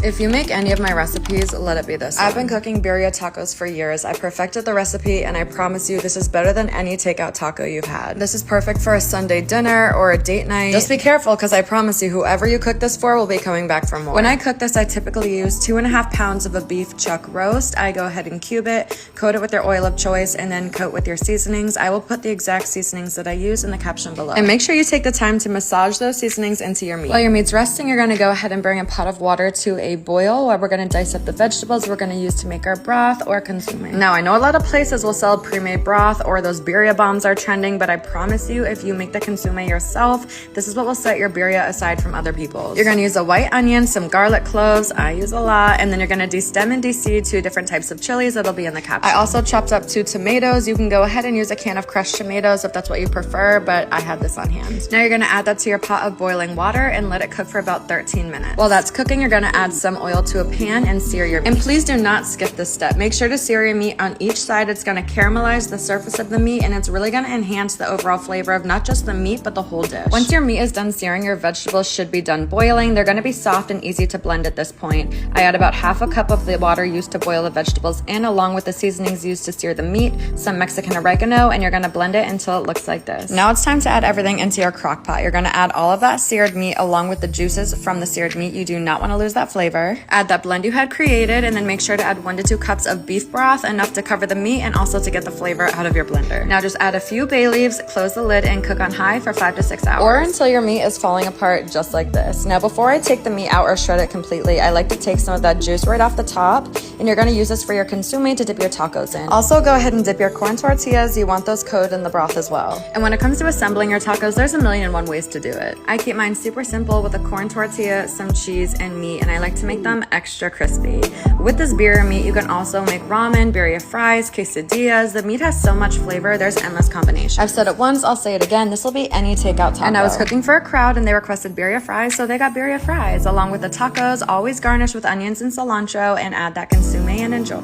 If you make any of my recipes, let it be this one. I've been cooking birria tacos for years. I perfected the recipe, and I promise you this is better than any takeout taco you've had. This is perfect for a Sunday dinner or a date night. Just be careful, because I promise you whoever you cook this for will be coming back for more. When I cook this, I typically use 2.5 pounds of a beef chuck roast. I go ahead and cube it, coat it with your oil of choice, and then coat with your seasonings. I will put the exact seasonings that I use in the caption below. And make sure you take the time to massage those seasonings into your meat. While your meat's resting, you're gonna go ahead and bring a pot of water to a boil where we're gonna dice up the vegetables we're gonna use to make our broth or consommé. Now, I know a lot of places will sell pre-made broth or those birria bombs are trending, but I promise you, if you make the consommé yourself, this is what will set your birria aside from other people's. You're gonna use a white onion, some garlic cloves, I use a lot, and then you're gonna destem and de-seed 2 different types of chilies that'll be in the caption. I also chopped up 2 tomatoes. You can go ahead and use a can of crushed tomatoes if that's what you prefer, but I had this on hand. Now you're gonna add that to your pot of boiling water and let it cook for about 13 minutes. While that's cooking, you're gonna add some oil to a pan and sear your meat. And please do not skip this step. Make sure to sear your meat on each side. It's gonna caramelize the surface of the meat, and it's really gonna enhance the overall flavor of not just the meat, but the whole dish. Once your meat is done searing, your vegetables should be done boiling. They're gonna be soft and easy to blend at this point. I add about half a cup of the water used to boil the vegetables in, along with the seasonings used to sear the meat, some Mexican oregano, and you're gonna blend it until it looks like this. Now it's time to add everything into your crock pot. You're gonna add all of that seared meat along with the juices from the seared meat. You do not wanna lose that flavor. Add that blend you had created, and then make sure to add 1 to 2 cups of beef broth, enough to cover the meat and also to get the flavor out of your blender. Now just add a few bay leaves, close the lid, and cook on high for 5 to 6 hours. Or until your meat is falling apart just like this. Now before I take the meat out or shred it completely, I like to take some of that juice right off the top, and you're gonna use this for your consommé to dip your tacos in. Also go ahead and dip your corn tortillas. You want those coated in the broth as well. And when it comes to assembling your tacos, there's a million and one ways to do it. I keep mine super simple with a corn tortilla, some cheese, and meat, and I like to make them extra crispy. With this birria meat, you can also make ramen, birria fries, quesadillas. The meat has so much flavor, there's endless combinations. I've said it once, I'll say it again, this will be any takeout taco. And I was cooking for a crowd and they requested birria fries, so they got birria fries along with the tacos, always garnished with onions and cilantro, and add that consommé and enjoy.